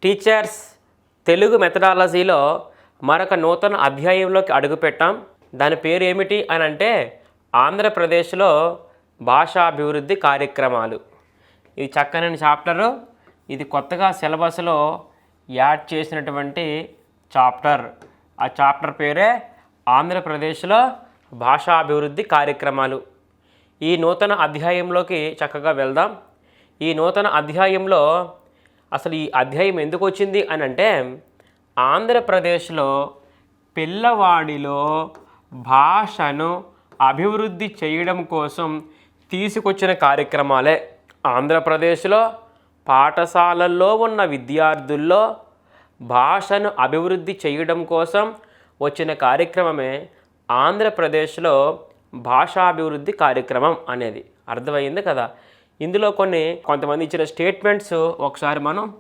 Teachers Telugu మెథడాలజీలో మరొక నూతన అధ్యాయంలోకి అడుగుపెట్టాం. దాని పేరు ఏమిటి అని అంటే ఆంధ్రప్రదేశ్లో భాషాభివృద్ధి కార్యక్రమాలు. ఇది చక్కని చాప్టరు. ఇది కొత్తగా సిలబస్లో యాడ్ చేసినటువంటి చాప్టర్. ఆ చాప్టర్ పేరే ఆంధ్రప్రదేశ్లో భాషాభివృద్ధి కార్యక్రమాలు. ఈ నూతన అధ్యాయంలోకి చక్కగా వెళ్దాం. ఈ నూతన అధ్యాయంలో అసలు ఈ అధ్యాయం ఎందుకు వచ్చింది అని అంటే ఆంధ్రప్రదేశ్లో పిల్లవాడిలో భాషను అభివృద్ధి చేయడం కోసం తీసుకొచ్చిన కార్యక్రమాలే. ఆంధ్రప్రదేశ్లో పాఠశాలల్లో ఉన్న విద్యార్థుల్లో భాషను అభివృద్ధి చేయడం కోసం వచ్చిన కార్యక్రమమే ఆంధ్రప్రదేశ్లో భాషాభివృద్ధి కార్యక్రమం అనేది. అర్థమైంది కదా. ఇందులో కొంతమంది ఇచ్చిన స్టేట్మెంట్స్ ఒకసారి మనం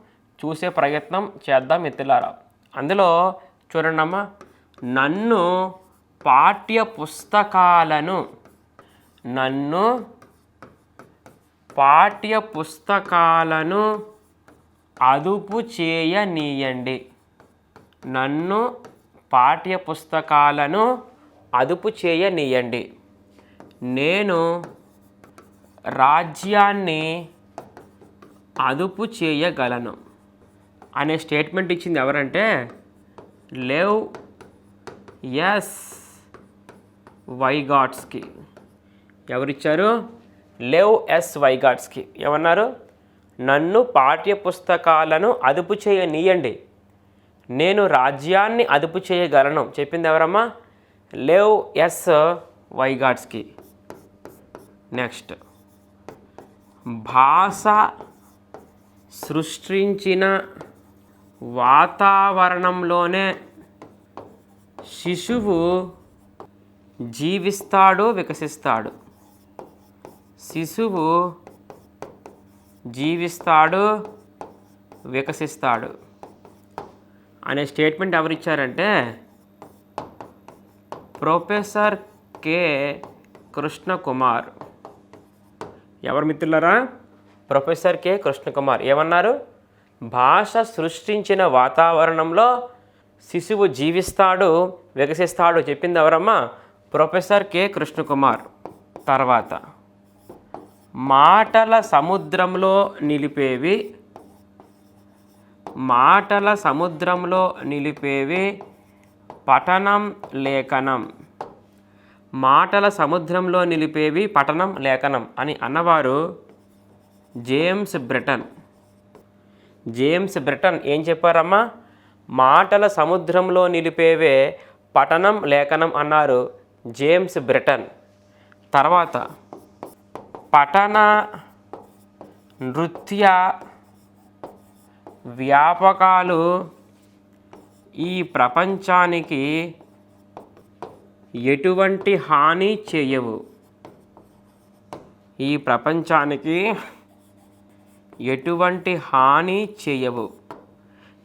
చూసే ప్రయత్నం చేద్దాం మిత్రులారా. అందులో చూడండమ్మా, నన్ను పాఠ్య పుస్తకాలను అదుపు చేయనీయండి. నన్ను పాఠ్య పుస్తకాలను అదుపు చేయనీయండి. నేను రాజ్యాన్ని అదుపు చేయగలను అనే స్టేట్మెంట్ ఇచ్చింది ఎవరంటే లెవ్ ఎస్ వైగాట్స్కీ. ఎవరిచ్చారు? లెవ్ ఎస్ వైగాట్స్కీ. ఏమన్నారు? నన్ను పాఠ్య పుస్తకాలను అదుపు చేయనీయండి, నేను రాజ్యాన్ని అదుపు చేయగలను చెప్పింది ఎవరమ్మా? లెవ్ ఎస్ వైగాట్స్కీ. నెక్స్ట్, భాష సృష్టించిన వాతావరణంలోనే శిశువు జీవిస్తాడు, వికసిస్తాడు. శిశువు జీవిస్తాడు, వికసిస్తాడు అనే స్టేట్మెంట్ ఎవరిచ్చారంటే ప్రొఫెసర్ కె కృష్ణకుమార్. ఎవరు మిత్రులారా? Professor K Krishna Kumar. ఏమన్నారు? భాష సృష్టించిన వాతావరణంలో శిశువు జీవిస్తాడు, వికసిస్తాడు చెప్పింది ఎవరమ్మా? Professor K Krishna Kumar. తర్వాత, మాటల సముద్రంలో నిలిపేవి పఠనం, లేఖనం. మాటల సముద్రంలో నిలిపేవి పఠనం, లేఖనం అని అన్నవారు జేమ్స్ బ్రిటన్. జేమ్స్ బ్రిటన్ ఏం చెప్పారమ్మా? మాటల సముద్రంలో నిలిపేవే పఠనం, లేఖనం అన్నారు జేమ్స్ బ్రిటన్. తర్వాత, పఠన నృత్య వ్యాపకాలు ఈ ప్రపంచానికి ఎటువంటి హాని చేయవు. ఈ ప్రపంచానికి ఎటువంటి హాని చేయవు.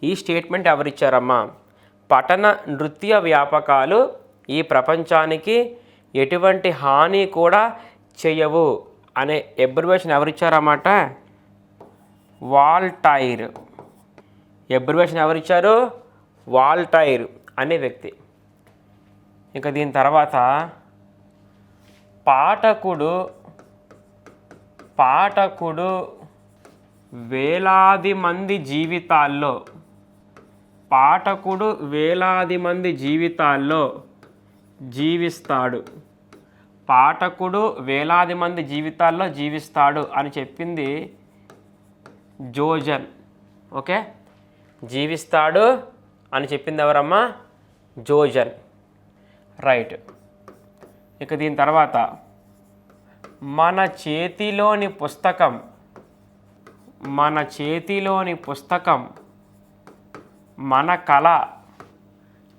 ఈ స్టేట్మెంట్ ఎవరిచ్చారమ్మా? పఠన నృత్య వ్యాపకాలు ఈ ప్రపంచానికి ఎటువంటి హాని కూడా చేయవు అనే ఎబ్రివేషన్ ఎవరిచ్చారన్నమాట? వాల్టైర్. ఎబ్రివేషన్ ఎవరిచ్చారు? వాల్టైర్ అనే వ్యక్తి. ఇంకా దీని తర్వాత, పాఠకుడు వేలాది మంది జీవితాల్లో జీవిస్తాడు. పాఠకుడు వేలాది మంది జీవితాల్లో జీవిస్తాడు అని చెప్పింది జోజన్. ఓకే, జీవిస్తాడు అని చెప్పింది ఎవరమ్మా? జోజన్. రైట్. ఇక దీని తర్వాత, మన చేతిలోని పుస్తకం మన కళ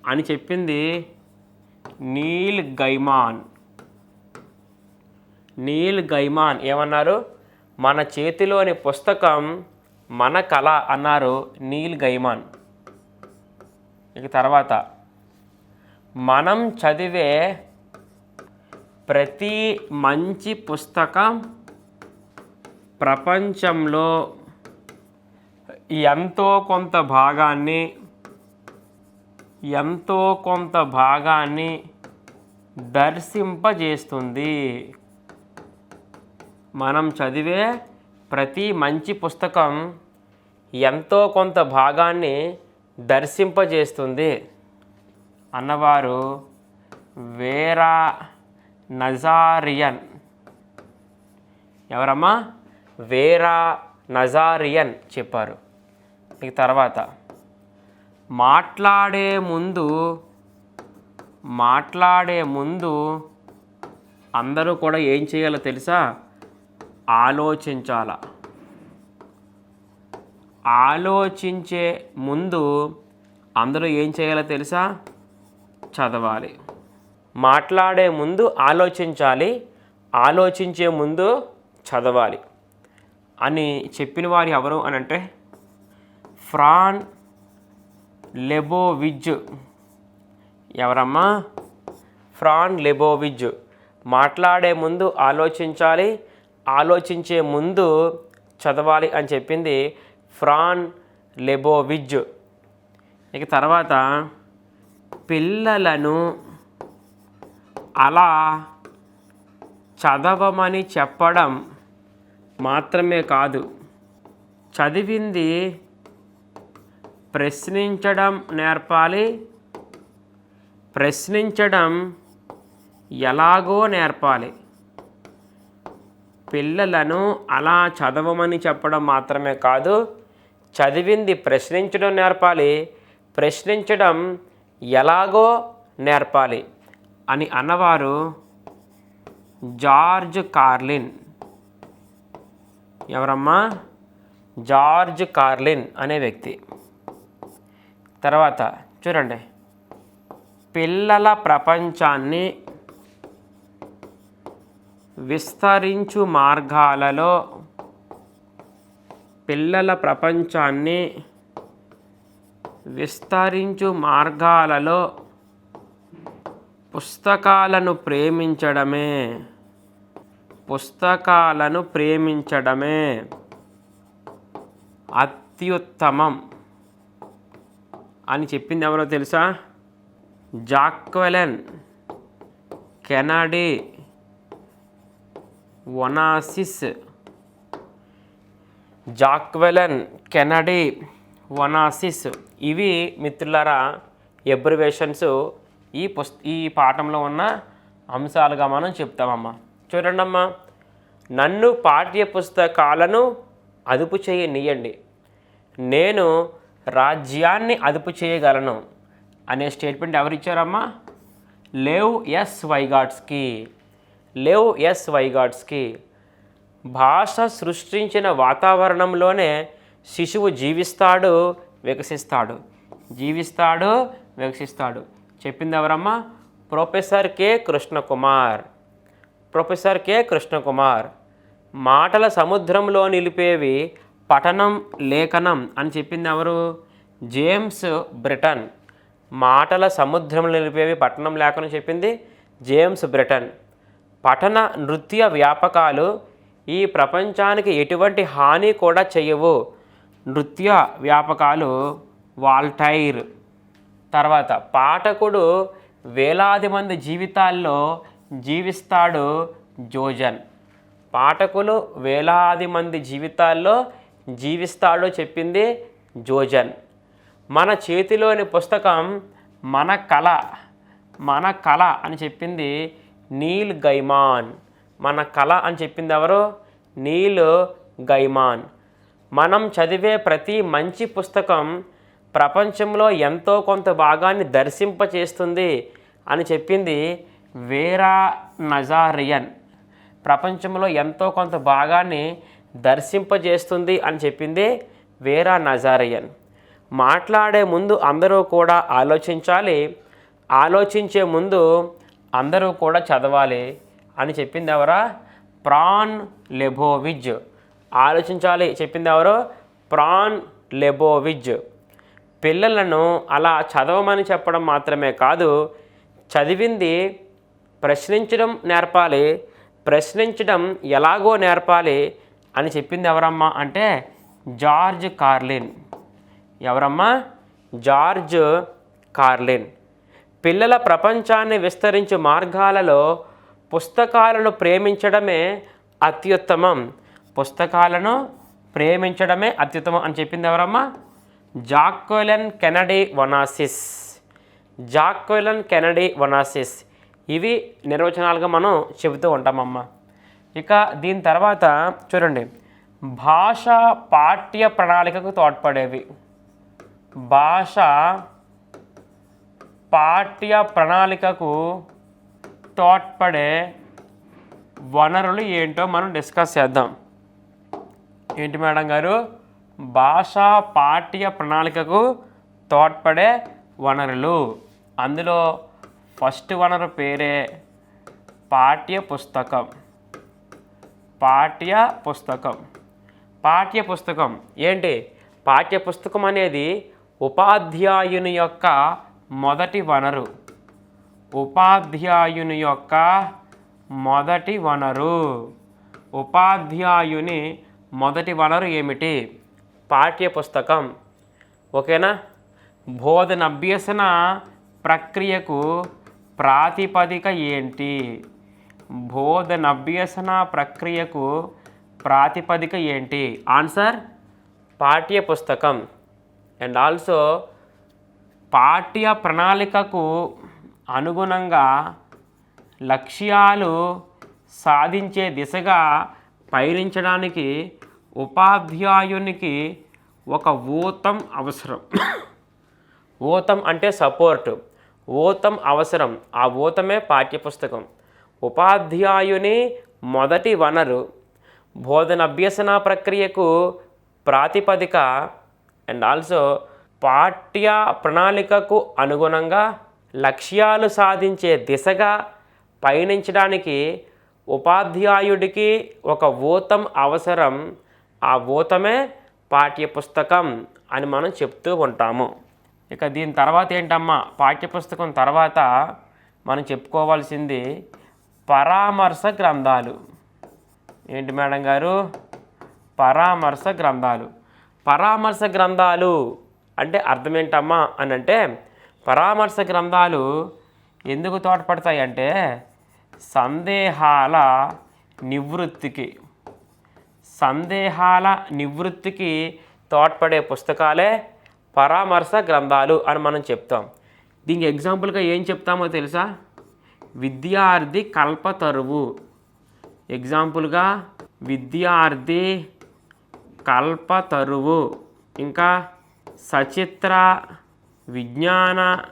అని చెప్పింది నీల్ గైమాన్. ఏమన్నారు? మన చేతిలోని పుస్తకం మన కళ అన్నారు నీల్ గైమాన్. ఇక తర్వాత, మనం చదివే ప్రతి మంచి పుస్తకం ప్రపంచంలో ఎంతో కొంత భాగాన్ని దర్శింపజేస్తుంది. మనం చదివే ప్రతి మంచి పుస్తకం ఎంతో కొంత భాగాన్ని దర్శింపజేస్తుంది అన్నవారు వేరా నజారియన్. ఎవరమ్మా? వేరా నజారియన్ చెప్పారు. ఇక తర్వాత మాట్లాడే ముందు అందరూ కూడా ఏం చేయాలో తెలుసా? ఆలోచించాల. ఆలోచించే ముందు అందరూ ఏం చేయాలో తెలుసా? చదవాలి. మాట్లాడే ముందు ఆలోచించాలి, ఆలోచించే ముందు చదవాలి అని చెప్పిన వారు ఎవరు అని అంటే ఫ్రాన్ లెబోవిజ్. ఎవరమ్మా? ఫ్రాన్ లెబోవిజ్. మాట్లాడే ముందు ఆలోచించాలి, ఆలోచించే ముందు చదవాలి అని చెప్పింది ఫ్రాన్ లెబోవిజ్. ఇక తర్వాత పిల్లలను అలా చదవమని చెప్పడం మాత్రమే కాదు, చదివింది ప్రశ్నించడం నేర్పాలి. ప్రశ్నించడం ఎలాగో నేర్పాలి. పిల్లలను అలా చదవమని చెప్పడం మాత్రమే కాదు, చదివింది ప్రశ్నించడం నేర్పాలి, ప్రశ్నించడం ఎలాగో నేర్పాలి అని అన్నవారు జార్జ్ కార్లిన్. ఎవరమ్మా? జార్జ్ కార్లిన్ అనే వ్యక్తి. తర్వాత చూడండి, పిల్లల ప్రపంచాన్ని విస్తరించు మార్గాలలో పుస్తకాలను ప్రేమించడమే అత్యుత్తమం అని చెప్పింది ఎవరో తెలుసా? Jacqueline Kennedy Onassis. Jacqueline Kennedy Onassis. ఇవి మిత్రులారా ఎబ్రివేషన్స్ ఈ పాఠంలో ఉన్న అంశాలుగా మనం చెప్తామమ్మా. చూడండమ్మా, నన్ను పాఠ్య పుస్తకాలను అదుపు చేయనీయండి, నేను రాజ్యాన్ని అదుపు చేయగలను అనే స్టేట్మెంట్ ఎవరిచ్చారమ్మా? లేవ్ ఎస్ వైగాట్స్కీ. భాష సృష్టించిన వాతావరణంలోనే శిశువు జీవిస్తాడు, వికసిస్తాడు. చెప్పింది ఎవరమ్మా? Professor K Krishna Kumar. మాటల సముద్రంలో నిలిపేవి పఠనం, లేఖనం అని చెప్పింది ఎవరు? James Britain. మాటల సముద్రంలో నిలిపేవి పఠనం, లేఖనం చెప్పింది జేమ్స్ బ్రిటన్. పఠన నృత్య వ్యాపకాలు ఈ ప్రపంచానికి ఎటువంటి హాని కూడా చేయవు. నృత్య వ్యాపకాలు వాల్టైర్. తర్వాత పాఠకుడు వేలాది మంది జీవితాల్లో జీవిస్తాడు, జోజన్. పాఠకులు వేలాది మంది జీవితాల్లో జీవిస్తాడో చెప్పింది జోజన్. మన చేతిలోని పుస్తకం మన కళ అని చెప్పింది నీల్ గైమాన్. మన కళ అని చెప్పింది ఎవరు? నీల్ గైమాన్. మనం చదివే ప్రతి మంచి పుస్తకం ప్రపంచంలో ఎంతో కొంత భాగాన్ని దర్శింపచేస్తుంది అని చెప్పింది వేరా నజారియన్. ప్రపంచంలో ఎంతో కొంత భాగాన్ని దర్శింపజేస్తుంది అని చెప్పింది వేరా నజారియన్. మాట్లాడే ముందు అందరూ కూడా ఆలోచించాలి, ఆలోచించే ముందు అందరూ కూడా చదవాలి అని చెప్పింది ఎవరా? ఫ్రాన్ లెబోవిజ్. ఆలోచించాలి చెప్పింది ఎవరు? ఫ్రాన్ లెబోవిజ్. పిల్లలను అలా చదవమని చెప్పడం మాత్రమే కాదు, చదివింది ప్రశ్నించడం నేర్పాలి, ప్రశ్నించడం ఎలాగో నేర్పాలి అని చెప్పింది ఎవరమ్మా అంటే జార్జ్ కార్లిన్. ఎవరమ్మా? George Carlin. పిల్లల ప్రపంచాన్ని విస్తరించే మార్గాలలో పుస్తకాలను ప్రేమించడమే అత్యుత్తమం. పుస్తకాలను ప్రేమించడమే అత్యుత్తమం అని చెప్పింది ఎవరమ్మా? Jacqueline Kennedy Onassis. Jacqueline Kennedy Onassis. ఇవి నిర్వచనాలుగా మనం చెబుతూ ఉంటామమ్మా. ఇక దీని తర్వాత చూడండి, భాష పాఠ్య ప్రణాళికకు తోడ్పడేవి. భాష పాఠ్య ప్రణాళికకు తోడ్పడే వనరులు ఏంటో మనం డిస్కస్ చేద్దాం. ఏంటి మేడం గారు? భాషా పాఠ్య ప్రణాళికకు తోడ్పడే వనరులు. అందులో ఫస్ట్ వనరు పేరే పాఠ్య పుస్తకం. పాఠ్య పుస్తకం. పాఠ్య పుస్తకం ఏంటి? పాఠ్య పుస్తకం అనేది ఉపాధ్యాయుని యొక్క మొదటి వనరు. ఉపాధ్యాయుని యొక్క మొదటి వనరు. ఉపాధ్యాయుని మొదటి వనరు ఏమిటి? పాఠ్య పుస్తకం. ఓకేనా? బోధన అభ్యసన ప్రక్రియకు ప్రాతిపదిక ఏంటి? బోధన అభ్యసన ప్రక్రియకు ప్రాతిపదిక ఏంటి? ఆన్సర్ పాఠ్య పుస్తకం. అండ్ ఆల్సో పాఠ్య ప్రణాళికకు అనుగుణంగా లక్ష్యాలు సాధించే దిశగా పయనించడానికి ఉపాధ్యాయునికి ఒక ఊతం అవసరం. ఊతం అంటే సపోర్టు. ఊతం అవసరం. ఆ ఊతమే పాఠ్యపుస్తకం. ఉపాధ్యాయుని మొదటి వనరు. బోధన అభ్యసన ప్రక్రియకు ప్రాతిపదిక. అండ్ ఆల్సో పాఠ్య ప్రణాళికకు అనుగుణంగా లక్ష్యాలు సాధించే దిశగా పయనించడానికి ఉపాధ్యాయుడికి ఒక ఊతం అవసరం. ఆ ఊతమే పాఠ్యపుస్తకం అని మనం చెప్తూ ఉంటాము. ఇక దీని తర్వాత ఏంటమ్మా? పాఠ్యపుస్తకం తర్వాత మనం చెప్పుకోవాల్సింది పరామర్శ గ్రంథాలు. ఏంటి మేడం గారు? పరామర్శ గ్రంథాలు. పరామర్శ గ్రంథాలు అంటే అర్థం ఏంటమ్మా అని అంటే, పరామర్శ గ్రంథాలు ఎందుకు తోడ్పడతాయి అంటే సందేహాల నివృత్తికి. సందేహాల నివృత్తికి తోడ్పడే పుస్తకాలే పరామర్శ గ్రంథాలు అని మనం చెప్తాం. దీనికి ఎగ్జాంపుల్గా ఏం చెప్తామో తెలుసా? విద్యార్థి కల్పతరువు. ఎగ్జాంపుల్గా విద్యార్థి కల్పతరువు. ఇంకా సచిత్ర విజ్ఞాన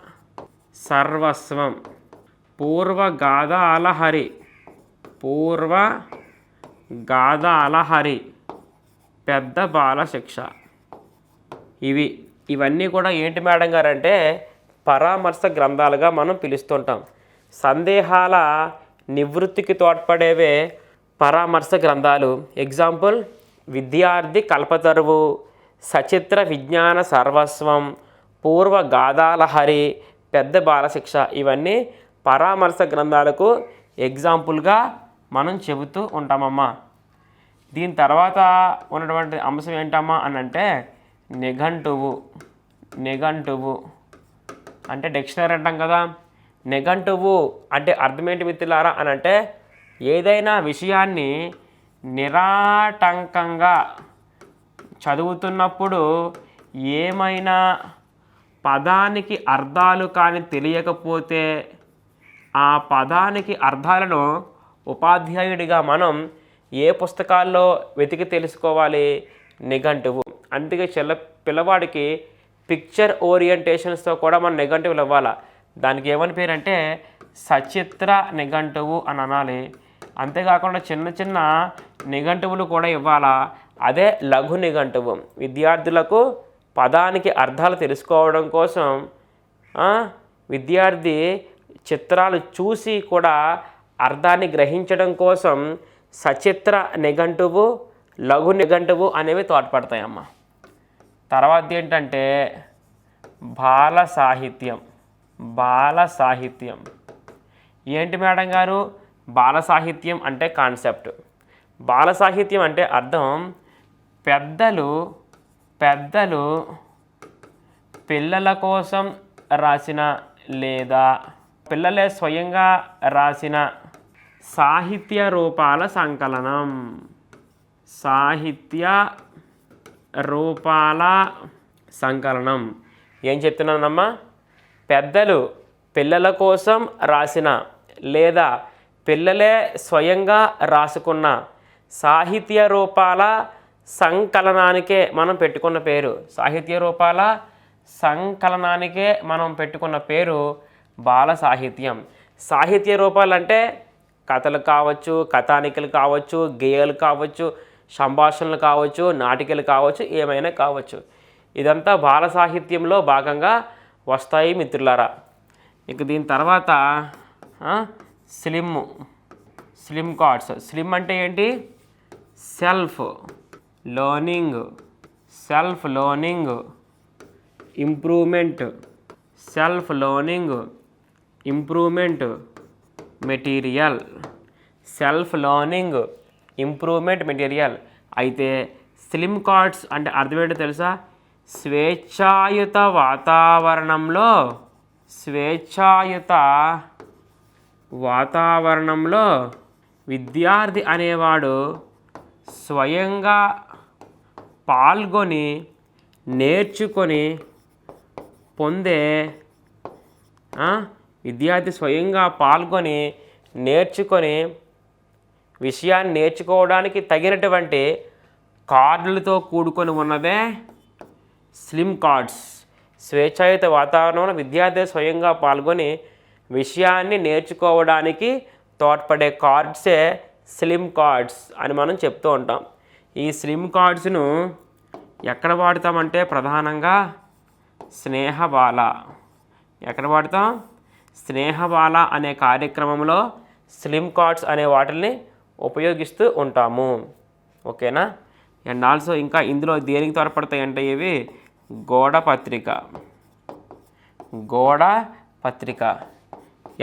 సర్వస్వం. పూర్వగాథాలహరి. పూర్వగాథాలహరి. పెద్ద బాల శిక్ష. ఇవన్నీ కూడా ఏంటి మేడం గారు అంటే పరామర్శ గ్రంథాలుగా మనం పిలుస్తుంటాం. సందేహాల నివృత్తికి తోడ్పడేవే పరామర్శ గ్రంథాలు. ఎగ్జాంపుల్ విద్యార్థి కల్పతరువు, సచిత్ర విజ్ఞాన సర్వస్వం, పూర్వగాథాలహరి, పెద్ద బాలశిక్ష. ఇవన్నీ పరామర్శ గ్రంథాలకు ఎగ్జాంపుల్గా మనం చెబుతూ ఉంటామమ్మా. దీని తర్వాత ఉన్నటువంటి అంశం ఏంటమ్మా అని అంటే నిఘంటువు. నిఘంటువు అంటే డిక్షనరీ అంటాం కదా. నిఘంటువు అంటే అర్థమేంటి మిత్రులారా అని అంటే ఏదైనా విషయాన్ని నిరాటంకంగా చదువుతున్నప్పుడు ఏమైనా పదానికి అర్థాలు కానీ తెలియకపోతే ఆ పదానికి అర్థాలను ఉపాధ్యాయుడిగా మనం ఏ పుస్తకాల్లో వెతికి తెలుసుకోవాలి? నిఘంటువు. అందుకే పిల్లవాడికి పిక్చర్ ఓరియంటేషన్స్తో కూడా మనం నిఘంటువులు ఇవ్వాలి. దానికి ఏమని పేరు అంటే సచిత్ర నిఘంటువు అని అనాలి. అంతేకాకుండా చిన్న చిన్న నిఘంటువులు కూడా ఇవ్వాలా. అదే లఘు నిఘంటువు. విద్యార్థులకు పదానికి అర్థాలు తెలుసుకోవడం కోసం విద్యార్థి చిత్రాలు చూసి కూడా అర్థాన్ని గ్రహించడం కోసం సచిత్ర నిఘంటువు, లఘు నిఘంటువు అనేవి తోడ్పడతాయమ్మా. తర్వాత ఏంటంటే బాల సాహిత్యం. బాల సాహిత్యం ఏంటి మేడం గారు? బాల సాహిత్యం అంటే కాన్సెప్ట్. బాల సాహిత్యం అంటే అర్థం పెద్దలు పెద్దలు పిల్లల కోసం రాసిన లేదా పిల్లలే స్వయంగా రాసిన సాహిత్య రూపాల సంకలనం. సాహిత్య రూపాల సంకలనం. ఏం చెప్తున్నానమ్మా? పెద్దలు పిల్లల కోసం రాసిన లేదా పిల్లలే స్వయంగా రాసుకున్న సాహిత్య రూపాల సంకలనానికే మనం పెట్టుకున్న పేరు. సాహిత్య రూపాల సంకలనానికే మనం పెట్టుకున్న పేరు బాల సాహిత్యం. సాహిత్య రూపాలు అంటే కథలు కావచ్చు, కథానికలు కావచ్చు, గేయాలు కావచ్చు, సంభాషణలు కావచ్చు, నాటికలు కావచ్చు, ఏమైనా కావచ్చు. ఇదంతా బాల సాహిత్యంలో భాగంగా వస్తాయి మిత్రులారా. ఇక దీని తర్వాత స్లిమ్ కార్డ్స్. స్లిమ్ అంటే ఏంటి? Self learning improvement material. Self learning improvement material. అయితే స్లిమ్ కార్డ్స్ అంటే అర్థం ఏంటో తెలుసా? స్వేచ్ఛాయుత వాతావరణంలో విద్యార్థి అనేవాడు స్వయంగా పాల్గొని నేర్చుకొని పొందే విద్యార్థి స్వయంగా పాల్గొని నేర్చుకొని విషయాన్ని నేర్చుకోవడానికి తగినటువంటి కార్డులతో కూడుకొని ఉన్నదే స్లిమ్ కార్డ్స్. స్వేచ్ఛాయుత వాతావరణంలో విద్యార్థి స్వయంగా పాల్గొని విషయాన్ని నేర్చుకోవడానికి తోడ్పడే కార్డ్సే స్లిమ్ కార్డ్స్ అని మనం చెప్తూ ఉంటాం. ఈ స్లిమ్ కార్డ్స్ను ఎక్కడ వాడతామంటే ప్రధానంగా స్నేహబాల. ఎక్కడ వాడతాం? స్నేహబాల అనే కార్యక్రమంలో స్లిమ్ కార్డ్స్ అనే వాటిని ఉపయోగిస్తూ ఉంటాము. ఓకేనా? అండ్ ఆల్సో ఇంకా ఇందులో దేనికి తోడ్పడతాయి అంటే ఇవి గోడ పత్రిక,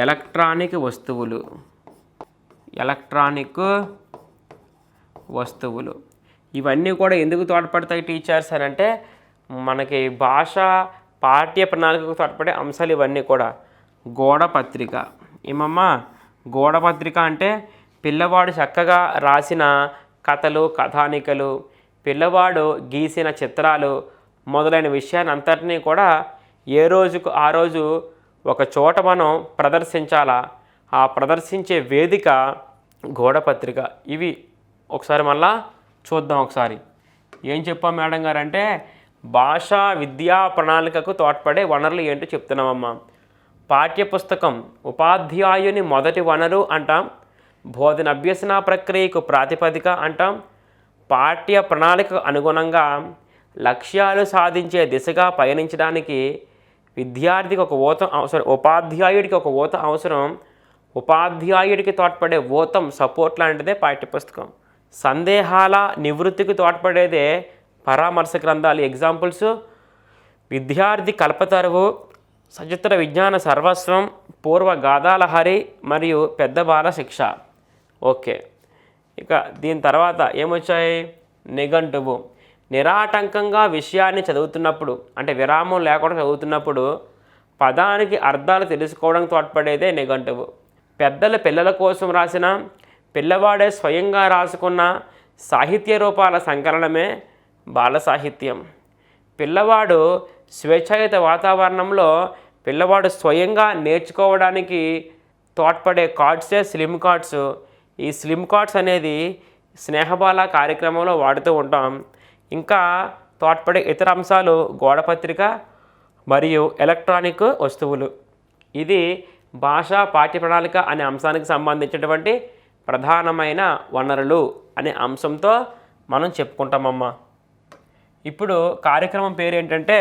ఎలక్ట్రానిక్ వస్తువులు ఇవన్నీ కూడా ఎందుకు తోడ్పడతాయి టీచర్స్ అని అంటే మనకి భాష పాఠ్య ప్రణాళికకు తోడ్పడే అంశాలు ఇవన్నీ కూడా. గోడ పత్రిక ఏమమ్మా? గోడ పత్రిక అంటే పిల్లవాడు చక్కగా రాసిన కథలు, కథానికలు, పిల్లవాడు గీసిన చిత్రాలు మొదలైన విషయాన్ని అంతటినీ కూడా ఏ రోజుకు ఆ రోజు ఒక చోట మనం ప్రదర్శించాలా. ఆ ప్రదర్శించే వేదిక గోడ పత్రిక. ఇవి ఒకసారి మళ్ళా చూద్దాం. ఒకసారి ఏం చెప్పాం మేడం గారు అంటే భాషా విద్యా ప్రణాళికకు తోడ్పడే వనరులు ఏంటో చెప్తున్నామమ్మా. పాఠ్యపుస్తకం ఉపాధ్యాయుని మొదటి వనరు అంటాం. బోధన అభ్యసన ప్రక్రియకు ప్రాతిపదిక అంటాం. పాఠ్య ప్రణాళికకు అనుగుణంగా లక్ష్యాలు సాధించే దిశగా పయనించడానికి విద్యార్థికి ఒక ఊతం అవసరం, ఉపాధ్యాయుడికి ఒక ఊతం అవసరం. ఉపాధ్యాయుడికి తోడ్పడే ఊతం సపోర్ట్ లాంటిదే పాఠ్యపుస్తకం. సందేహాల నివృత్తికి తోడ్పడేదే పరామర్శ గ్రంథాలు. ఎగ్జాంపుల్స్ విద్యార్థి కల్పతరువు, సచిత్ర విజ్ఞాన సర్వస్వం, పూర్వ గాథాలహరి మరియు పెద్ద బాల శిక్ష. ఓకే, ఇక దీని తర్వాత ఏమొచ్చాయి? నిఘంటువు. నిరాటంకంగా విషయాన్ని చదువుతున్నప్పుడు అంటే విరామం లేకుండా చదువుతున్నప్పుడు పదానికి అర్థాలు తెలుసుకోవడానికి తోడ్పడేదే నిఘంటువు. పెద్దలు పిల్లల కోసం రాసిన, పిల్లవాడే స్వయంగా రాసుకున్న సాహిత్య రూపాల సంకలనమే బాల సాహిత్యం. పిల్లవాడు స్వేచ్ఛాయుత వాతావరణంలో పిల్లవాడు స్వయంగా నేర్చుకోవడానికి తోడ్పడే కార్డ్సే స్లిమ్ కార్డ్స్. ఈ స్లిమ్ కార్డ్స్ అనేది స్నేహబాల కార్యక్రమంలో వాడుతూ ఉంటాం. ఇంకా తోడ్పడే ఇతర అంశాలు గోడపత్రిక మరియు ఎలక్ట్రానిక్ వస్తువులు. ఇది భాషా పాఠ్య ప్రణాళిక అనే అంశానికి సంబంధించినటువంటి ప్రధానమైన వనరులు అనే అంశంతో మనం చెప్పుకుంటామమ్మా. ఇప్పుడు కార్యక్రమం పేరు ఏంటంటే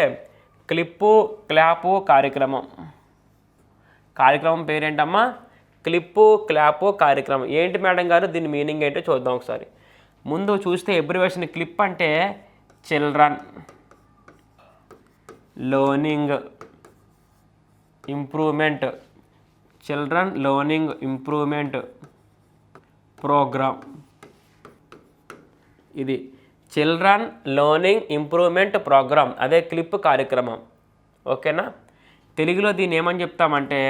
క్లిప్పు క్లాపు కార్యక్రమం. కార్యక్రమం పేరేంటమ్మా? క్లిప్పు క్లాపు కార్యక్రమం. ఏంటి మేడం గారు దీని మీనింగ్ ఏంటో చూద్దాం ఒకసారి. ముందు చూస్తే అబ్రివేషన్ క్లిప్ అంటే children learning improvement, children learning improvement programme. ఇది చిల్డ్రన్ లెర్నింగ్ ఇంప్రూవ్మెంట్ ప్రోగ్రామ్, అదే క్లిప్ కార్యక్రమం. ఓకేనా? తెలుగులో దీన్ని ఏమని చెప్తామంటే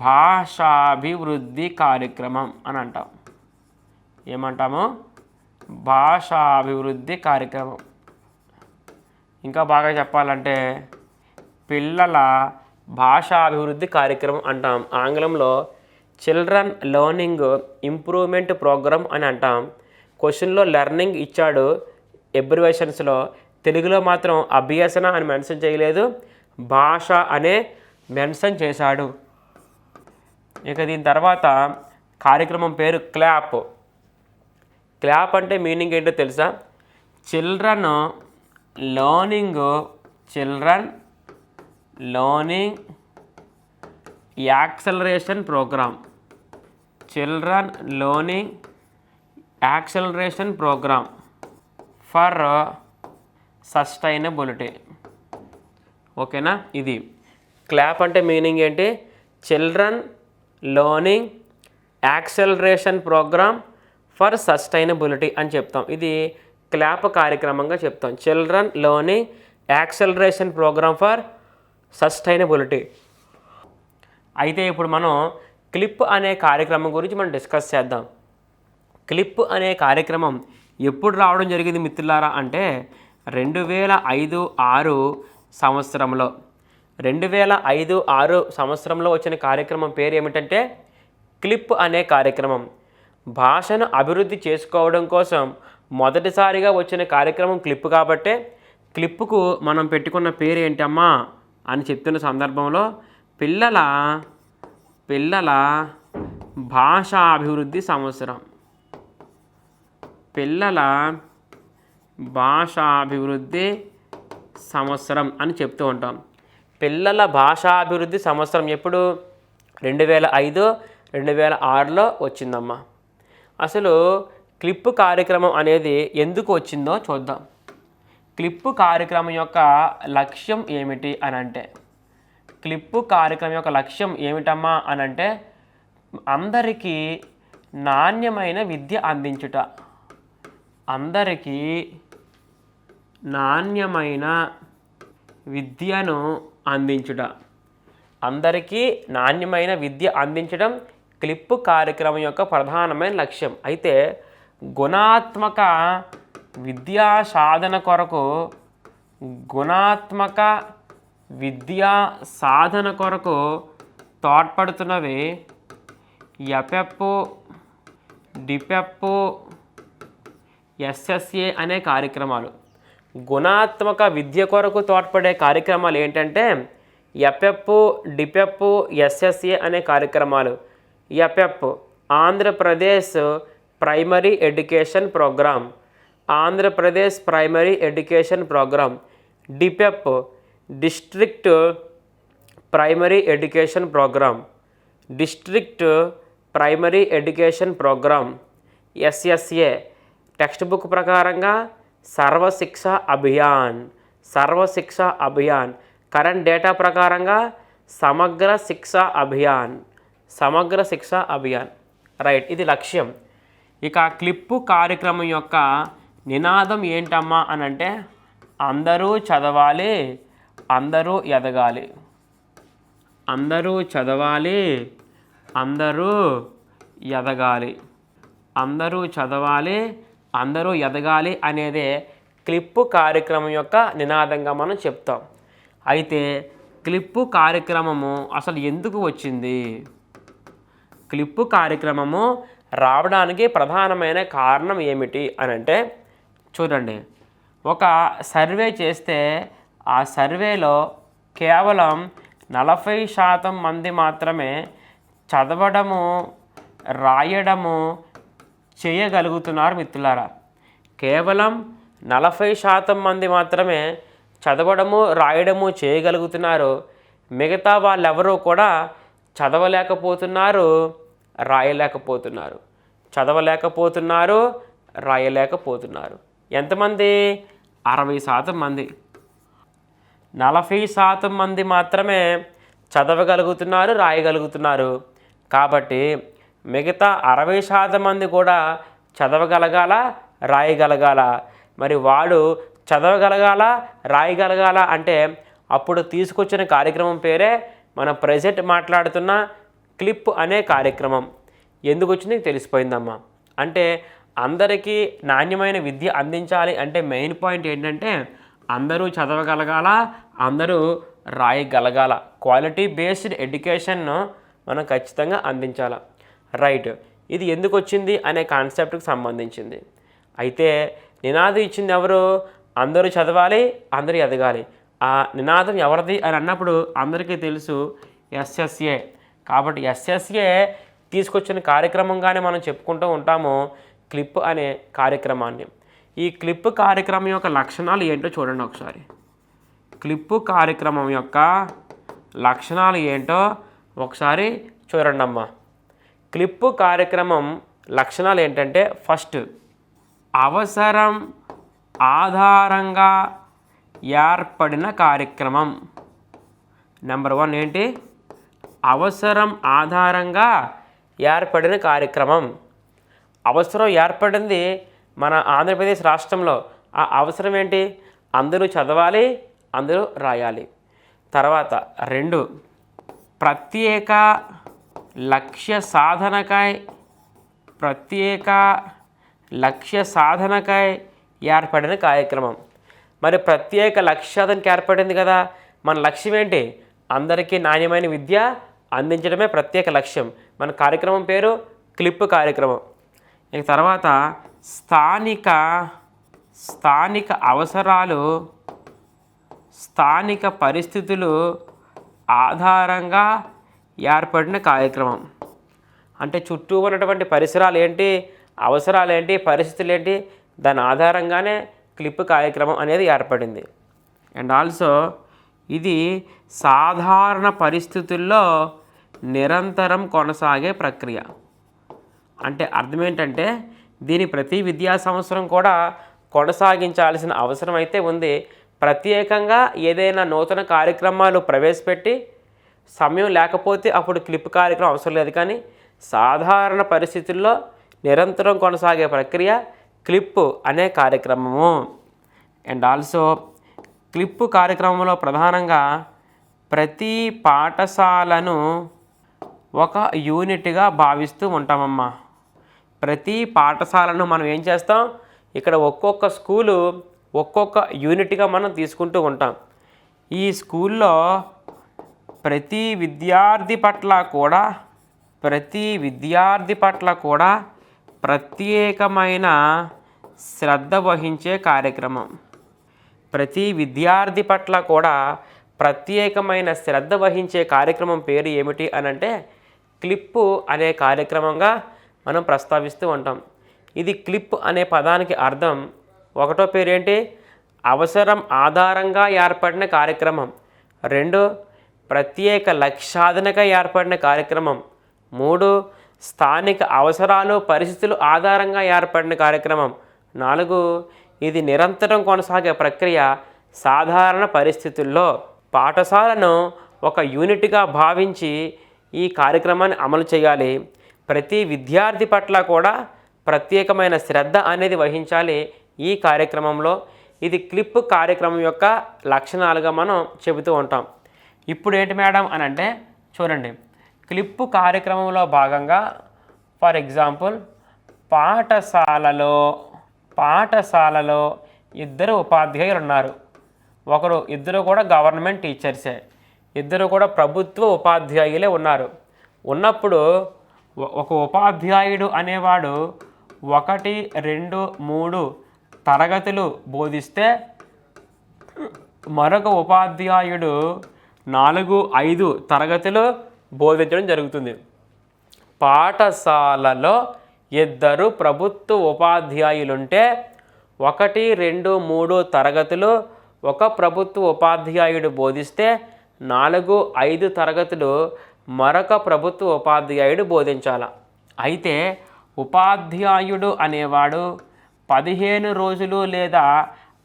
భాషాభివృద్ధి కార్యక్రమం అని అంటాం. ఏమంటాము? భాషాభివృద్ధి కార్యక్రమం. ఇంకా బాగా చెప్పాలంటే పిల్లల భాషాభివృద్ధి కార్యక్రమం అంటాం. ఆంగ్లంలో చిల్డ్రన్ లెర్నింగ్ ఇంప్రూవ్మెంట్ ప్రోగ్రామ్ అని అంటాం. క్వశ్చన్లో లెర్నింగ్ ఇచ్చాడు ఎబ్రివేషన్స్లో, తెలుగులో మాత్రం అభ్యసన అని మెన్షన్ చేయలేదు, భాష అనే మెన్షన్ చేశాడు. ఇక దీని తర్వాత కార్యక్రమం పేరు క్లాప్. క్లాప్ అంటే మీనింగ్ ఏంటో తెలుసా? Children learning acceleration programme. Children learning acceleration programme for sustainability. ఓకేనా? ఇది క్లాప్ అంటే మీనింగ్ ఏంటి? Children learning acceleration programme for sustainability అని చెప్తాం. ఇది క్లాప్ కార్యక్రమంగా చెప్తాం. Children learning acceleration programme for sustainability. అయితే ఇప్పుడు మనం క్లిప్ అనే కార్యక్రమం గురించి మనం డిస్కస్ చేద్దాం. క్లిప్ అనే కార్యక్రమం ఎప్పుడు రావడం జరిగింది మిత్రులారా అంటే 2005-06 సంవత్సరంలో. 2005-06 సంవత్సరంలో వచ్చిన కార్యక్రమం పేరు ఏమిటంటే క్లిప్ అనే కార్యక్రమం. భాషను అభివృద్ధి చేసుకోవడం కోసం మొదటిసారిగా వచ్చిన కార్యక్రమం క్లిప్ కాబట్టే క్లిప్కు మనం పెట్టుకున్న పేరు ఏంటమ్మా అని చెప్తున్న సందర్భంలో పిల్లల భాషాభివృద్ధి సంవత్సరం. పిల్లల భాషాభివృద్ధి సంవత్సరం అని చెప్తూ ఉంటాం. పిల్లల భాషాభివృద్ధి సంవత్సరం ఎప్పుడు? 2005-2006లో వచ్చిందమ్మా. అసలు క్లిప్ కార్యక్రమం అనేది ఎందుకు వచ్చిందో చూద్దాం. క్లిప్ కార్యక్రమం యొక్క లక్ష్యం ఏమిటి అని అంటే, క్లిప్ కార్యక్రమం యొక్క లక్ష్యం ఏమిటమ్మా అని అంటే అందరికీ నాణ్యమైన విద్య అందించుట. అందరికీ నాణ్యమైన విద్యను అందించుట. అందరికీ నాణ్యమైన విద్య అందించడం క్లిప్ కార్యక్రమం యొక్క ప్రధానమైన లక్ష్యం. అయితే గుణాత్మక విద్యా సాధన కొరకు తోడ్పడుతున్నవి ఎపెప్, డిపెప్, ఎస్ఎస్ఏ అనే కార్యక్రమాలు. గుణాత్మక విద్య కొరకు తోడ్పడే కార్యక్రమాలు ఏంటంటే ఎపెప్, డిపెప్, ఎస్ఎస్ఏ అనే కార్యక్రమాలు. APEP Andhra Pradesh primary education programme, Andhra Pradesh primary education programme. DPEP district primary education programme, district primary education programme. SSA text book ప్రకారంగా సర్వశిక్ష అభియాన్. కరెంట్ డేటా ప్రకారంగా సమగ్ర శిక్ష అభియాన్. రైట్, ఇది లక్ష్యం. ఇక క్లిప్పు కార్యక్రమం యొక్క నినాదం ఏంటమ్మా అని అంటే అందరూ చదవాలి, అందరూ ఎదగాలి. అందరూ చదవాలి, అందరూ ఎదగాలి. అందరూ చదవాలి, అందరూ ఎదగాలి అనేదే క్లిప్పు కార్యక్రమం యొక్క నినాదంగా మనం చెప్తాం. అయితే క్లిప్పు కార్యక్రమము అసలు ఎందుకు వచ్చింది? క్లిప్పు కార్యక్రమము రావడానికి ప్రధానమైన కారణం ఏమిటి అని అంటే చూడండి, ఒక సర్వే చేస్తే ఆ సర్వేలో కేవలం 40% మంది మాత్రమే చదవడము, రాయడము చేయగలుగుతున్నారు మిత్రులారా. కేవలం 40% మంది మాత్రమే చదవడము, రాయడము చేయగలుగుతున్నారు. మిగతా వాళ్ళెవరూ కూడా చదవలేకపోతున్నారు, రాయలేకపోతున్నారు. చదవలేకపోతున్నారు, రాయలేకపోతున్నారు. ఎంతమంది? 60% మంది. 40% మంది మాత్రమే చదవగలుగుతున్నారు, రాయగలుగుతున్నారు. కాబట్టి మిగతా 60% మంది కూడా చదవగలగాల, రాయగలగాల. మరి వాడు చదవగలగాల, రాయగలగాల అంటే అప్పుడు తీసుకొచ్చిన కార్యక్రమం పేరే మనం ప్రెజెంట్ మాట్లాడుతున్న క్లిప్ అనే కార్యక్రమం. ఎందుకు వచ్చింది తెలిసిపోయిందమ్మా. అంటే అందరికీ నాణ్యమైన విద్య అందించాలి అంటే మెయిన్ పాయింట్ ఏంటంటే అందరూ చదవగలగాల, అందరూ రాయగలగాల. క్వాలిటీ బేస్డ్ ఎడ్యుకేషన్ను మనం ఖచ్చితంగా అందించాలి. రైట్, ఇది ఎందుకు వచ్చింది అనే కాన్సెప్ట్కి సంబంధించింది. అయితే నినాదం ఇచ్చింది ఎవరు? అందరూ చదవాలి, అందరూ ఎదగాలి. ఆ నినాదం ఎవరిది అని అన్నప్పుడు అందరికీ తెలుసు ఎస్ఎస్ఏ. కాబట్టి ఎస్ఎస్ఏ తీసుకొచ్చిన కార్యక్రమంగానే మనం చెప్పుకుంటూ ఉంటాము క్లిప్ అనే కార్యక్రమాన్ని. ఈ క్లిప్ కార్యక్రమం యొక్క లక్షణాలు ఏంటో చూడండి ఒకసారి. క్లిప్ కార్యక్రమం యొక్క లక్షణాలు ఏంటో ఒకసారి చూడండి అమ్మా. క్లిప్ కార్యక్రమం లక్షణాలు ఏంటంటే ఫస్ట్, అవసరం ఆధారంగా ఏర్పడిన కార్యక్రమం. నెంబర్ 1 ఏంటి? అవసరం ఆధారంగా ఏర్పడిన కార్యక్రమం. అవసరం ఏర్పడింది మన ఆంధ్రప్రదేశ్ రాష్ట్రంలో. ఆ అవసరం ఏంటి? అందరూ చదవాలి, అందరూ రాయాలి. తర్వాత 2, ప్రత్యేక లక్ష్య సాధనకై ఏర్పడిన కార్యక్రమం. మరి ప్రత్యేక లక్ష్య సాధనకి ఏర్పడింది కదా, మన లక్ష్యం ఏంటి? అందరికీ నాణ్యమైన విద్య అందించడమే ప్రత్యేక లక్ష్యం. మన కార్యక్రమం పేరు క్లిప్ కార్యక్రమం. ఇక తర్వాత స్థానిక అవసరాలు, స్థానిక పరిస్థితులు ఆధారంగా ఏర్పడిన కార్యక్రమం. అంటే చుట్టూ ఉన్నటువంటి పరిసరాలు ఏంటి, అవసరాలు ఏంటి, పరిస్థితులు ఏంటి, దాని ఆధారంగానే క్లిప్ కార్యక్రమం అనేది ఏర్పడింది. అండ్ ఆల్సో ఇది సాధారణ పరిస్థితుల్లో నిరంతరం కొనసాగే ప్రక్రియ. అంటే అర్థం ఏంటంటే దీని ప్రతి విద్యా సంవత్సరం కూడా కొనసాగించాల్సిన అవసరం అయితే ఉంది. ప్రత్యేకంగా ఏదైనా నూతన కార్యక్రమాలు ప్రవేశపెట్టి సమయం లేకపోతే అప్పుడు క్లిప్ కార్యక్రమం అవసరం లేదు. కానీ సాధారణ పరిస్థితుల్లో నిరంతరం కొనసాగే ప్రక్రియ క్లిప్ అనే కార్యక్రమము. అండ్ ఆల్సో క్లిప్ కార్యక్రమంలో ప్రధానంగా ప్రతి పాఠశాలను ఒక యూనిట్గా భావిస్తూ ఉంటామమ్మా. ప్రతి పాఠశాలను మనం ఏం చేస్తాం, ఇక్కడ ఒక్కొక్క స్కూలు ఒక్కొక్క యూనిట్గా మనం తీసుకుంటూ ఉంటాం. ఈ స్కూల్లో ప్రతి విద్యార్థి పట్ల కూడా ప్రత్యేకమైన శ్రద్ధ వహించే కార్యక్రమం. ప్రతి విద్యార్థి పట్ల కూడా ప్రత్యేకమైన శ్రద్ధ వహించే కార్యక్రమం పేరు ఏమిటి అని అంటే క్లిప్ అనే కార్యక్రమంగా మనం ప్రస్తావిస్తూ ఉంటాం. ఇది క్లిప్ అనే పదానికి అర్థం, 1వ పేరు ఏంటి? అవసరం ఆధారంగా ఏర్పడిన కార్యక్రమం. 2, ప్రత్యేక లక్ష్యాధనగా ఏర్పడిన కార్యక్రమం. 3, స్థానిక అవసరాలు పరిస్థితులు ఆధారంగా ఏర్పడిన కార్యక్రమం. 4, ఇది నిరంతరం కొనసాగే ప్రక్రియ సాధారణ పరిస్థితుల్లో. పాఠశాలను ఒక యూనిట్గా భావించి ఈ కార్యక్రమాన్ని అమలు చేయాలి. ప్రతి విద్యార్థి పట్ల కూడా ప్రత్యేకమైన శ్రద్ధ అనేది వహించాలి ఈ కార్యక్రమంలో. ఇది క్లిప్ కార్యక్రమం యొక్క లక్షణాలుగా మనం చెబుతూ ఉంటాం. ఇప్పుడు ఏంటి మేడం అని అంటే చూడండి, క్లిప్ కార్యక్రమంలో భాగంగా ఫర్ ఎగ్జాంపుల్ పాఠశాలలో 2 ఉపాధ్యాయులు ఉన్నారు. ఇద్దరు కూడా గవర్నమెంట్ టీచర్సే, ఇద్దరు కూడా ప్రభుత్వ ఉపాధ్యాయులే ఉన్నారు. ఉన్నప్పుడు ఒక ఉపాధ్యాయుడు అనేవాడు 1, 2, 3 తరగతులు బోధిస్తే మరొక ఉపాధ్యాయుడు 4, 5 తరగతులు బోధించడం జరుగుతుంది. పాఠశాలలో 2 ప్రభుత్వ ఉపాధ్యాయులుంటే 1, 2, 3 తరగతులు ఒక ప్రభుత్వ ఉపాధ్యాయుడు బోధిస్తే 4, 5 తరగతులు మరొక ప్రభుత్వ ఉపాధ్యాయుడు బోధించాలి. అయితే ఉపాధ్యాయుడు అనేవాడు 15 రోజులు లేదా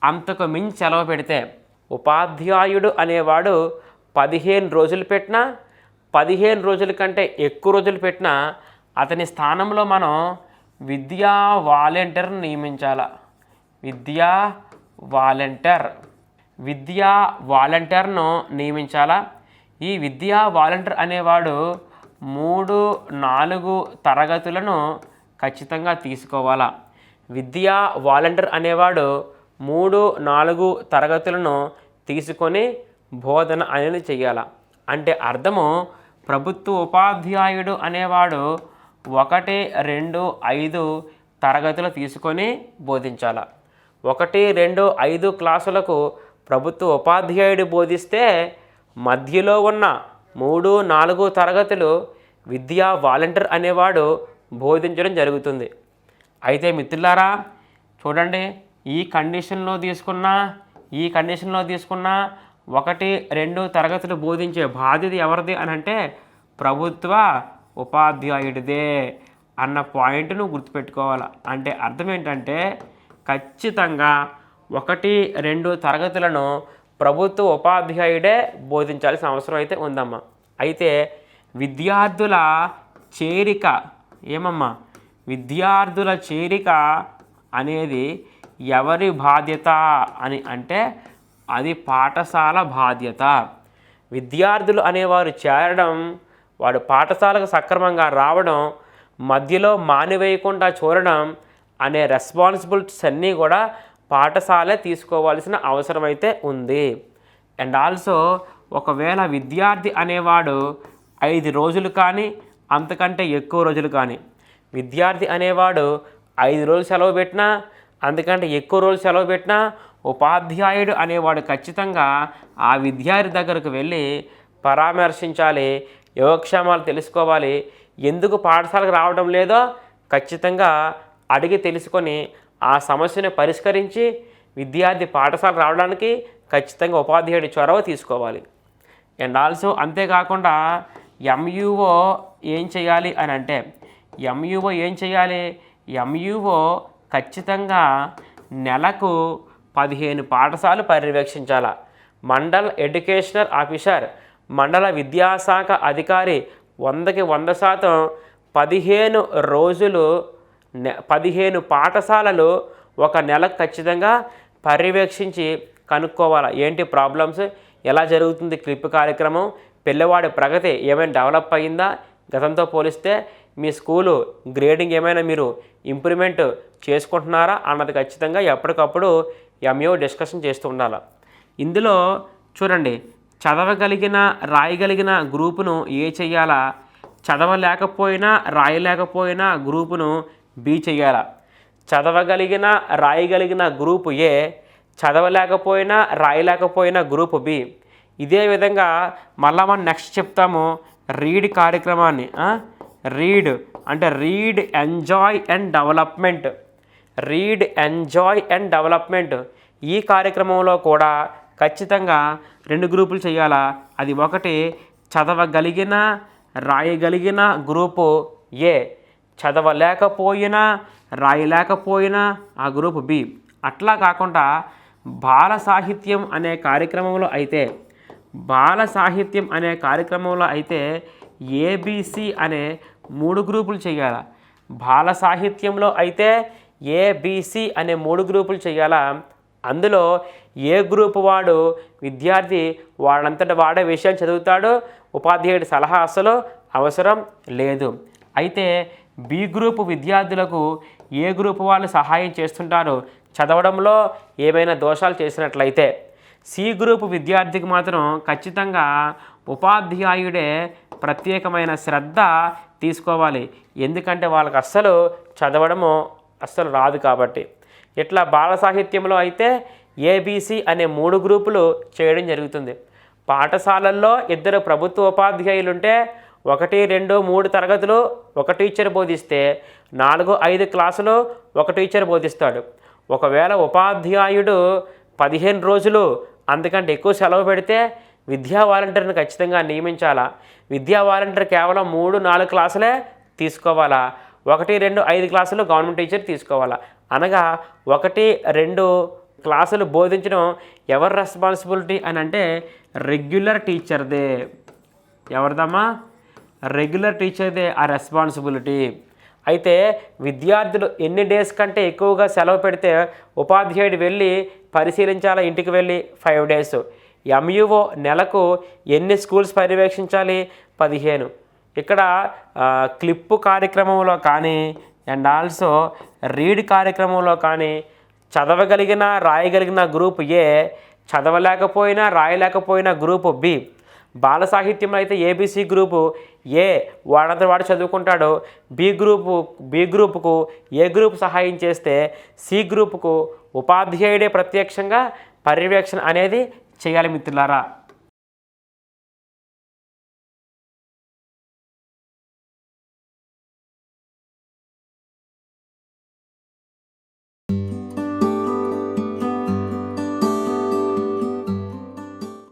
అంతకు మించి సెలవు పెడితే, ఉపాధ్యాయుడు అనేవాడు 15 రోజులు పెట్టినా 15 రోజుల కంటే ఎక్కువ రోజులు పెట్టినా అతని స్థానంలో మనం విద్యా వాలంటీర్ నియమించాలా. విద్యా వాలంటీర్ను నియమించాలా. ఈ విద్యా వాలంటీర్ అనేవాడు 3-4 తరగతులను ఖచ్చితంగా తీసుకోవాలా. విద్యా వాలంటీర్ అనేవాడు 3-4 తరగతులను తీసుకొని బోధన అనేది చేయాల. అంటే అర్థము ప్రభుత్వ ఉపాధ్యాయుడు అనేవాడు 1, 2, 5 తరగతులు తీసుకొని బోధించాల. 1, 2, 5 క్లాసులకు ప్రభుత్వ ఉపాధ్యాయుడు బోధిస్తే మధ్యలో ఉన్న 3, 4 తరగతులు విద్యా వాలంటీర్ అనేవాడు బోధించడం జరుగుతుంది. అయితే మిత్రులారా చూడండి, ఈ కండిషన్లో తీసుకున్న 1, 2 తరగతులు బోధించే బాధ్యత ఎవరిది అని అంటే ప్రభుత్వ ఉపాధ్యాయుడిదే అన్న పాయింట్ను గుర్తుపెట్టుకోవాలి. అంటే అర్థం ఏంటంటే ఖచ్చితంగా 1, 2 తరగతులను ప్రభుత్వ ఉపాధ్యాయుడే బోధించాల్సిన అవసరం అయితే ఉందమ్మా. అయితే విద్యార్థుల చేరిక విద్యార్థుల చేరిక అనేది ఎవరి బాధ్యత అని అంటే అది పాఠశాల బాధ్యత. విద్యార్థులు అనేవారు చేరడం, వాడు పాఠశాలకు సక్రమంగా రావడం, మధ్యలో మానివేయకుండా చూడడం అనే రెస్పాన్సిబిలిటీస్ అన్నీ కూడా పాఠశాలే తీసుకోవాల్సిన అవసరం అయితే ఉంది. అండ్ ఆల్సో ఒకవేళ విద్యార్థి అనేవాడు 5 రోజులు కానీ అంతకంటే ఎక్కువ రోజులు కానీ విద్యార్థి అనేవాడు 5 రోజులు సెలవు పెట్టినా అందుకంటే ఎక్కువ రోజులు సెలవు పెట్టినా ఉపాధ్యాయుడు అనేవాడు ఖచ్చితంగా ఆ విద్యార్థి దగ్గరకు వెళ్ళి పరామర్శించాలి, యోగక్షేమాలు తెలుసుకోవాలి, ఎందుకు పాఠశాలకు రావడం లేదో ఖచ్చితంగా అడిగి తెలుసుకొని ఆ సమస్యను పరిష్కరించి విద్యార్థి పాఠశాలకు రావడానికి ఖచ్చితంగా ఉపాధ్యాయుడి చొరవ తీసుకోవాలి. అండ్ ఆల్సో అంతేకాకుండా ఎంయూఓ ఏం చేయాలి అని అంటే ఎంయూఓ ఖచ్చితంగా నెలకు 15 పాఠశాలలు పర్యవేక్షించాల. మండల్ ఎడ్యుకేషనల్ ఆఫీసర్, మండల విద్యాశాఖ అధికారి 100కి 100% 15 రోజులు 15 పాఠశాలలు ఒక నెలకు ఖచ్చితంగా పర్యవేక్షించి కనుక్కోవాలి. ఏంటి ప్రాబ్లమ్స్, ఎలా జరుగుతుంది క్లిప్ కార్యక్రమం, పిల్లవాడి ప్రగతి ఏమైనా డెవలప్ అయ్యిందా, గతంతో పోలిస్తే మీ స్కూలు గ్రేడింగ్ ఏమైనా మీరు ఇంప్రూవ్మెంట్ చేసుకుంటున్నారా అన్నది ఖచ్చితంగా ఎప్పటికప్పుడు ఎంఈఓ డిస్కషన్ చేస్తూ ఉండాలి. ఇందులో చూడండి, చదవగలిగిన రాయగలిగిన గ్రూపును ఏ చెయ్యాలా, చదవలేకపోయినా రాయలేకపోయినా గ్రూపును బి చెయ్యాలా. చదవగలిగిన రాయగలిగిన గ్రూపు ఏ, చదవలేకపోయినా రాయలేకపోయినా గ్రూపు బి. ఇదే విధంగా మళ్ళా మనం నెక్స్ట్ చెప్తాము రీడ్ కార్యక్రమాన్ని. రీడ్ అంటే రీడ్ ఎంజాయ్ అండ్ డెవలప్మెంట్. ఈ కార్యక్రమంలో కూడా ఖచ్చితంగా 2 గ్రూపులు చేయాలా. అది 1 చదవగలిగిన రాయగలిగిన గ్రూపు ఏ, చదవలేకపోయినా రాయలేకపోయినా ఆ గ్రూపు బి. అట్లా కాకుండా బాల సాహిత్యం అనే కార్యక్రమంలో అయితే ఏబిసి అనే 3 గ్రూపులు చేయాలి. బాల సాహిత్యంలో అయితే ఏబిసి అనే 3 గ్రూపులు చేయాలా. అందులో ఏ గ్రూపు వాడు విద్యార్థి వాడంతట వాడే విషయం చదువుతాడు, ఉపాధ్యాయుడి సలహా అసలు అవసరం లేదు. అయితే బి గ్రూపు విద్యార్థులకు ఏ గ్రూపు వాళ్ళు సహాయం చేస్తుంటారు చదవడంలో ఏమైనా దోషాలు చేసినట్లయితే. సి గ్రూపు విద్యార్థికి మాత్రం ఖచ్చితంగా ఉపాధ్యాయుడే ప్రత్యేకమైన శ్రద్ధ తీసుకోవాలి, ఎందుకంటే వాళ్ళకి అస్సలు చదవడము అస్సలు రాదు కాబట్టి. ఇట్లా బాల సాహిత్యంలో అయితే ఏబిసి అనే 3 గ్రూపులు చేయడం జరుగుతుంది. పాఠశాలల్లో 2 ప్రభుత్వ ఉపాధ్యాయులు ఉంటే 1, 2, 3 తరగతులు ఒక టీచర్ బోధిస్తే 4, 5 క్లాసులు ఒక టీచర్ బోధిస్తాడు. ఒకవేళ ఉపాధ్యాయుడు 15 రోజులు అంతకంటే ఎక్కువ సెలవు పెడితే విద్యా వాలంటీర్ని ఖచ్చితంగా నియమించాలా. విద్యా వాలంటీర్ కేవలం 3, 4 క్లాసులే తీసుకోవాలా. 1, 2, 5 క్లాసులు గవర్నమెంట్ టీచర్ తీసుకోవాలా. అనగా 1, 2 క్లాసులు బోధించడం ఎవరి రెస్పాన్సిబిలిటీ అని అంటే రెగ్యులర్ టీచర్దే. ఎవరిదమ్మా? రెగ్యులర్ టీచర్దే ఆ రెస్పాన్సిబిలిటీ. అయితే విద్యార్థులు ఎన్ని డేస్ కంటే ఎక్కువగా సెలవు పెడితే ఉపాధ్యాయుడు వెళ్ళి పరిశీలించాలా, ఇంటికి వెళ్ళి 5 డేస్. ఎంయుఓ నెలకు ఎన్ని స్కూల్స్ పర్యవేక్షించాలి? 15. ఇక్కడ క్లిప్పు కార్యక్రమంలో కానీ అండ్ ఆల్సో రీడ్ కార్యక్రమంలో కానీ చదవగలిగిన రాయగలిగిన గ్రూప్ ఏ, చదవలేకపోయినా రాయలేకపోయినా గ్రూపు బి. బాల సాహిత్యంలో అయితే ఏబీసీ గ్రూపు ఏ వాడంతా వాడు చదువుకుంటాడు, బి గ్రూపుకు ఏ గ్రూప్ సహాయం చేస్తే సి గ్రూపుకు ఉపాధ్యాయుడే ప్రత్యక్షంగా పర్యవేక్షణ అనేది చేయాలి మిత్రులారా.